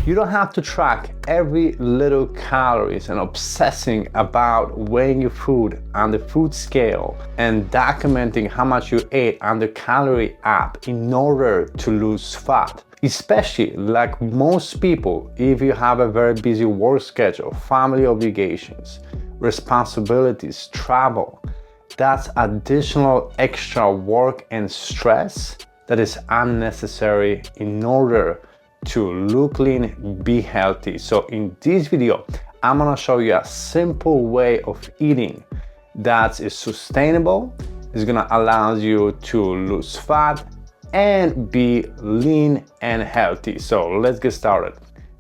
You don't have to track every little calories and obsessing about weighing your food on the food scale and documenting how much you ate on the calorie app in order to lose fat. Especially like most people, if you have a very busy work schedule, family obligations, responsibilities, travel, that's additional extra work and stress that is unnecessary in order to look lean, be healthy. So in this video, I'm gonna show you a simple way of eating that is sustainable, is gonna allow you to lose fat and be lean and healthy. So let's get started.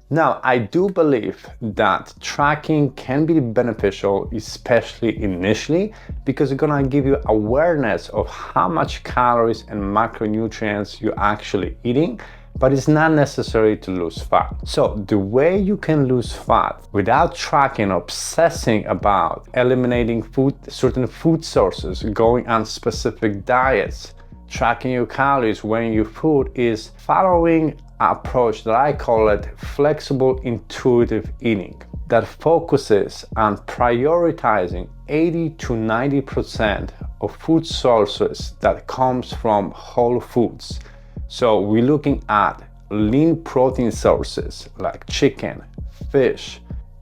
Now, I do believe that tracking can be beneficial, especially initially, because it's gonna give you awareness of how much calories and macronutrients you're actually eating, but it's not necessary to lose fat. So the way you can lose fat without tracking, obsessing about eliminating certain food sources, going on specific diets, tracking your calories, weighing your food, is following an approach that I call it flexible intuitive eating, that focuses on prioritizing 80 to 90% of food sources that comes from whole foods. So we're looking at lean protein sources like chicken, fish,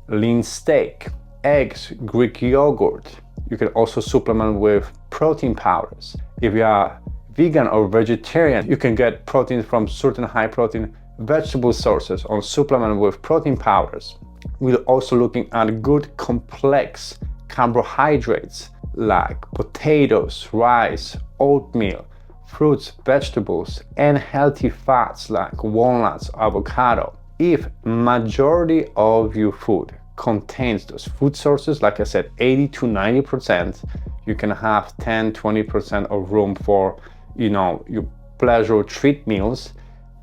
lean steak, eggs, Greek yogurt. You can also supplement with protein powders. If you are vegan or vegetarian, you can get protein from certain high protein vegetable sources or supplement with protein powders. We're also looking at good complex carbohydrates like potatoes, rice, oatmeal, fruits, vegetables, and healthy fats like walnuts, avocado. If majority of your food contains those food sources, like I said, 80 to 90%, you can have 10-20% of room for, your pleasure treat meals,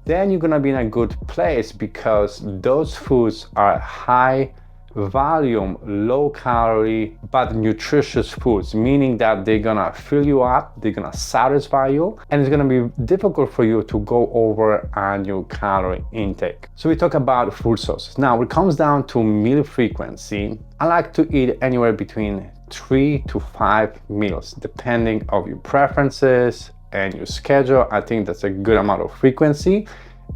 then you're gonna be in a good place, because those foods are high volume, low calorie, but nutritious foods, meaning that they're gonna fill you up, they're gonna satisfy you, and it's gonna be difficult for you to go over on your calorie intake. So we talk about food sources. Now, when it comes down to meal frequency, I like to eat anywhere between 3 to 5 meals, depending on your preferences and your schedule. I think that's a good amount of frequency.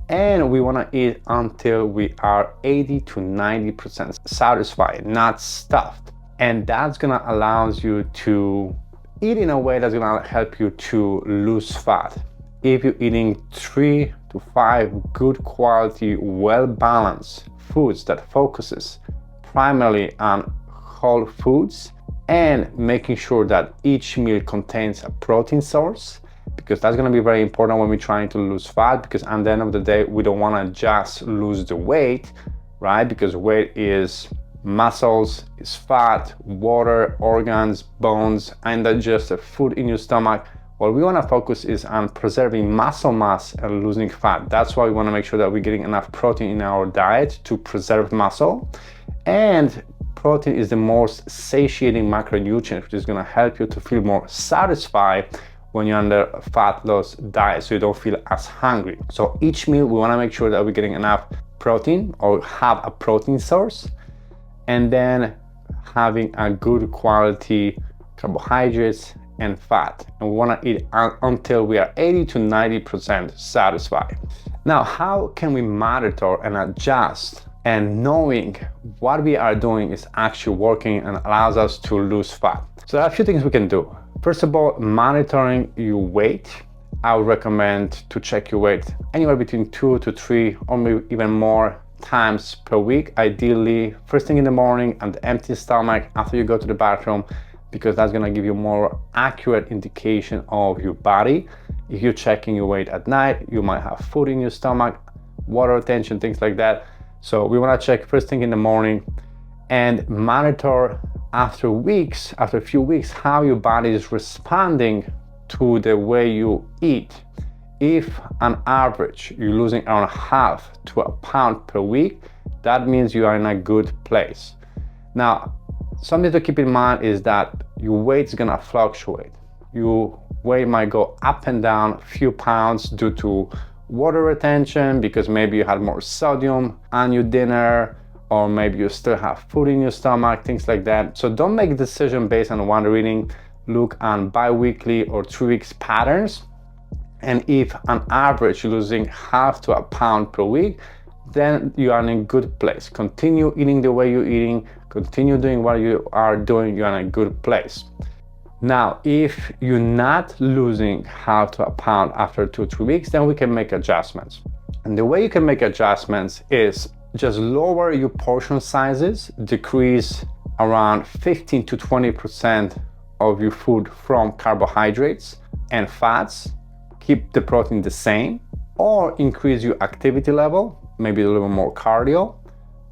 And we want to eat until we are 80 to 90% satisfied, not stuffed. And that's going to allow you to eat in a way that's going to help you to lose fat. If you're eating 3 to 5 good quality, well-balanced foods that focuses primarily on whole foods and making sure that each meal contains a protein source, because that's going to be very important when we're trying to lose fat, because at the end of the day, we don't want to just lose the weight, right? Because weight is muscles, is fat, water, organs, bones, and that's just a food in your stomach. What we want to focus is on preserving muscle mass and losing fat. That's why we want to make sure that we're getting enough protein in our diet to preserve muscle. And protein is the most satiating macronutrient, which is going to help you to feel more satisfied when you're under a fat loss diet, so you don't feel as hungry. So each meal, we wanna make sure that we're getting enough protein or have a protein source, and then having a good quality carbohydrates and fat. And we wanna eat until we are 80 to 90% satisfied. Now, how can we monitor and adjust, and knowing what we are doing is actually working and allows us to lose fat? So there are a few things we can do. First of all, monitoring your weight. I would recommend to check your weight anywhere between 2 to 3 or maybe even more times per week. Ideally, first thing in the morning on the empty stomach after you go to the bathroom, because that's gonna give you more accurate indication of your body. If you're checking your weight at night, you might have food in your stomach, water retention, things like that. So we wanna check first thing in the morning and monitor after a few weeks, how your body is responding to the way you eat. If on average you're losing around half to a pound per week, that means you are in a good place. Now, something to keep in mind is that your weight is gonna fluctuate. Your weight might go up and down a few pounds due to water retention because maybe you had more sodium on your dinner, or maybe you still have food in your stomach, things like that. So don't make a decision based on one reading. Look on bi-weekly or 3 weeks patterns. And if on average you're losing half to a pound per week, then you are in a good place. Continue eating the way you're eating, continue doing what you are doing, you're in a good place. Now, if you're not losing half to a pound after 2-3 weeks, then we can make adjustments. And the way you can make adjustments is just lower your portion sizes, decrease around 15 to 20% of your food from carbohydrates and fats, keep the protein the same, or increase your activity level, maybe a little more cardio,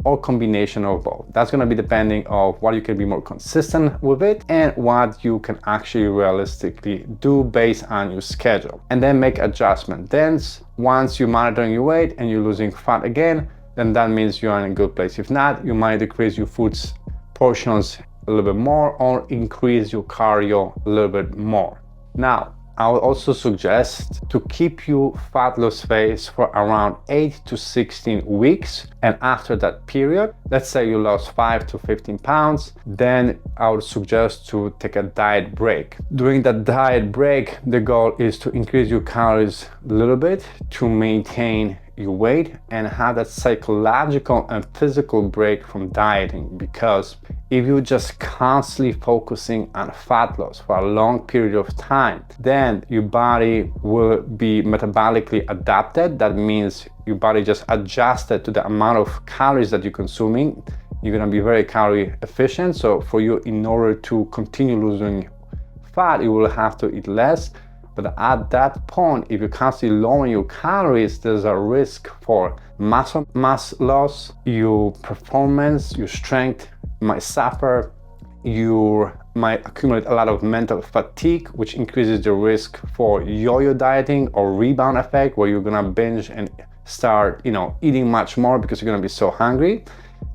or combination of both. That's going to be depending on what you can be more consistent with it and what you can actually realistically do based on your schedule. And then make adjustment. Then once you're monitoring your weight and you're losing fat again, then that means you're in a good place. If not, you might decrease your food's portions a little bit more or increase your cardio a little bit more. Now, I would also suggest to keep your fat loss phase for around 8 to 16 weeks. And after that period, let's say you lost 5 to 15 pounds, then I would suggest to take a diet break. During that diet break, the goal is to increase your calories a little bit to maintain your weight and have that psychological and physical break from dieting, because if you're just constantly focusing on fat loss for a long period of time, then your body will be metabolically adapted. That means your body just adjusted to the amount of calories that you're consuming. You're gonna be very calorie efficient. So for you, in order to continue losing fat, you will have to eat less. But at that point, if you're constantly lowering your calories, there's a risk for muscle mass loss, your performance, your strength might suffer, you might accumulate a lot of mental fatigue, which increases the risk for yo-yo dieting or rebound effect, where you're gonna binge and start, eating much more because you're gonna be so hungry.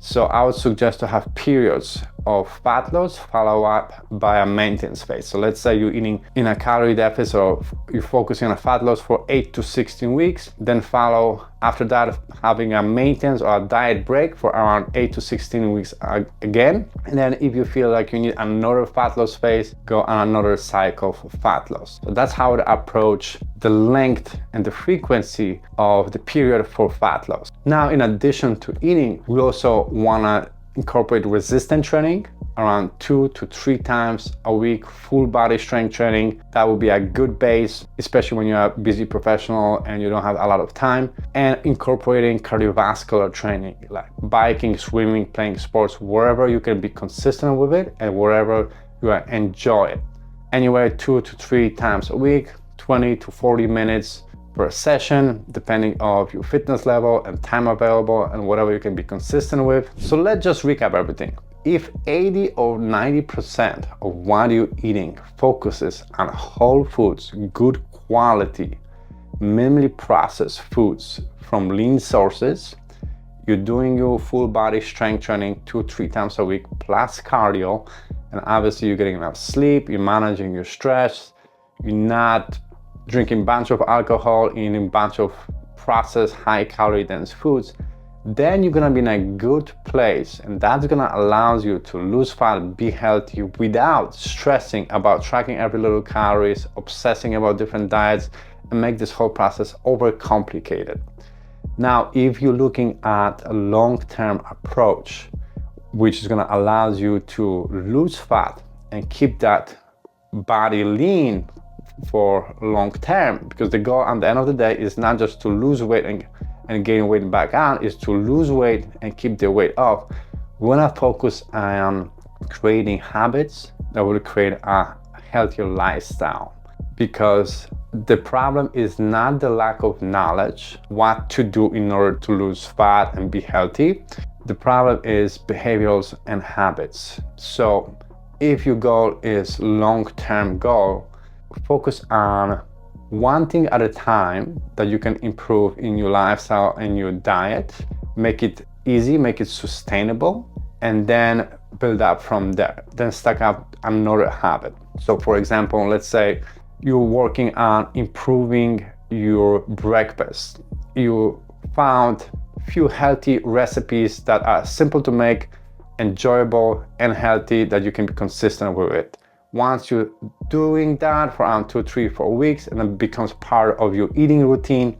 So I would suggest to have periods of fat loss follow up by a maintenance phase. So let's say you're eating in a calorie deficit or you're focusing on a fat loss for 8 to 16 weeks, then follow after that having a maintenance or a diet break for around 8 to 16 weeks again. And then if you feel like you need another fat loss phase, go on another cycle for fat loss. So that's how to approach the length and the frequency of the period for fat loss. Now, in addition to eating, we also wanna incorporate resistance training around 2 to 3 times a week, full body strength training. That will be a good base, especially when you're a busy professional and you don't have a lot of time. And incorporating cardiovascular training, like biking, swimming, playing sports, wherever you can be consistent with it and wherever you enjoy it. Anywhere 2 to 3 times a week, 20 to 40 minutes per session, depending on your fitness level and time available and whatever you can be consistent with. So let's just recap everything. If 80 or 90% of what you're eating focuses on whole foods, good quality, minimally processed foods from lean sources, you're doing your full body strength training 2-3 times a week plus cardio, and obviously you're getting enough sleep, you're managing your stress, you're not drinking a bunch of alcohol, eating a bunch of processed high calorie dense foods, then you're gonna be in a good place, and that's gonna allow you to lose fat, be healthy without stressing about tracking every little calories, obsessing about different diets, and make this whole process overcomplicated. Now, if you're looking at a long-term approach, which is gonna allow you to lose fat and keep that body lean for long term, because the goal at the end of the day is not just to lose weight and gain weight back on, is to lose weight and keep the weight off. We want to focus on creating habits that will create a healthier lifestyle, because the problem is not the lack of knowledge what to do in order to lose fat and be healthy. The problem is behaviors and habits. So if your goal is long-term goal, focus on one thing at a time that you can improve in your lifestyle and your diet. Make it easy, make it sustainable, and then build up from there. Then stack up another habit. So for example, let's say you're working on improving your breakfast. You found few healthy recipes that are simple to make, enjoyable and healthy, that you can be consistent with it. Once you're doing that for around 2, 3, 4 weeks and it becomes part of your eating routine,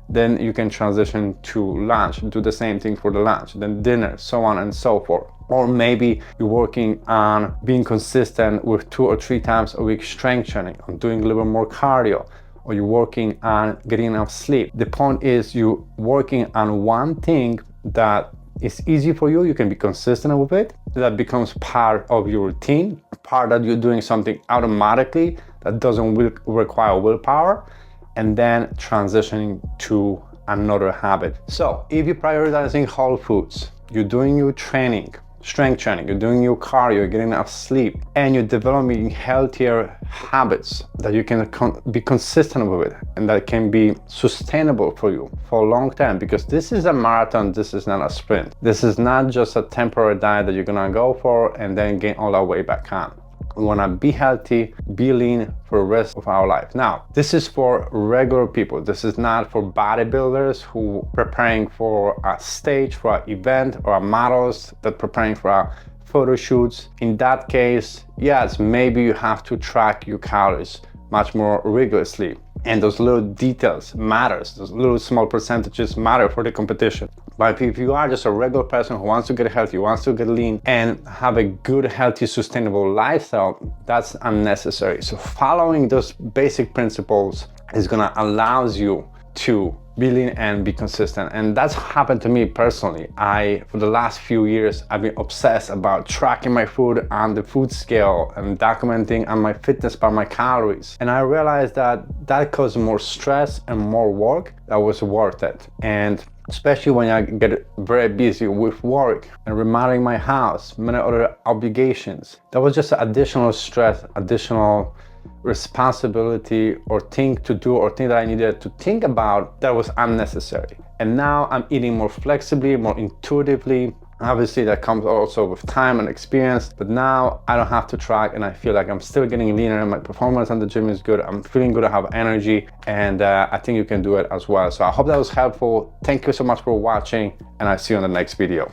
then you can transition to lunch, do the same thing for the lunch, then dinner, so on and so forth. Or maybe you're working on being consistent with 2 or 3 times a week strength training, on doing a little bit more cardio, or you're working on getting enough sleep. The point is you're working on one thing that is easy for you, you can be consistent with it, that becomes part of your routine, part that you're doing something automatically that doesn't require willpower, and then transitioning to another habit. So if you're prioritizing whole foods, you're doing your training, strength training, you're doing your cardio, you're getting enough sleep, and you're developing healthier habits that you can be consistent with it and that can be sustainable for you for a long time, because this is a marathon, this is not a sprint. This is not just a temporary diet that you're gonna go for and then gain all that weight back on. We want to be healthy, be lean for the rest of our life. Now, this is for regular people. This is not for bodybuilders who are preparing for a stage, for an event, or models that are preparing for a photo shoots. In that case, yes, maybe you have to track your calories much more rigorously. And those little details matters, those little small percentages matter for the competition. But if you are just a regular person who wants to get healthy, wants to get lean and have a good, healthy, sustainable lifestyle, that's unnecessary. So following those basic principles is gonna allow you to be lean and be consistent. And that's happened to me personally. For the last few years, I've been obsessed about tracking my food on the food scale and documenting on my fitness by my calories. And I realized that caused more stress and more work that was worth it. And especially when I get very busy with work and remodeling my house, many other obligations, that was just additional stress, additional responsibility or thing to do or thing that I needed to think about that was unnecessary. And now I'm eating more flexibly, more intuitively. Obviously that comes also with time and experience, but now I don't have to track and I feel like I'm still getting leaner and my performance on the gym is good. I'm feeling good, I have energy, and I think you can do it as well. So I hope that was helpful. Thank you so much for watching and I'll see you on the next video.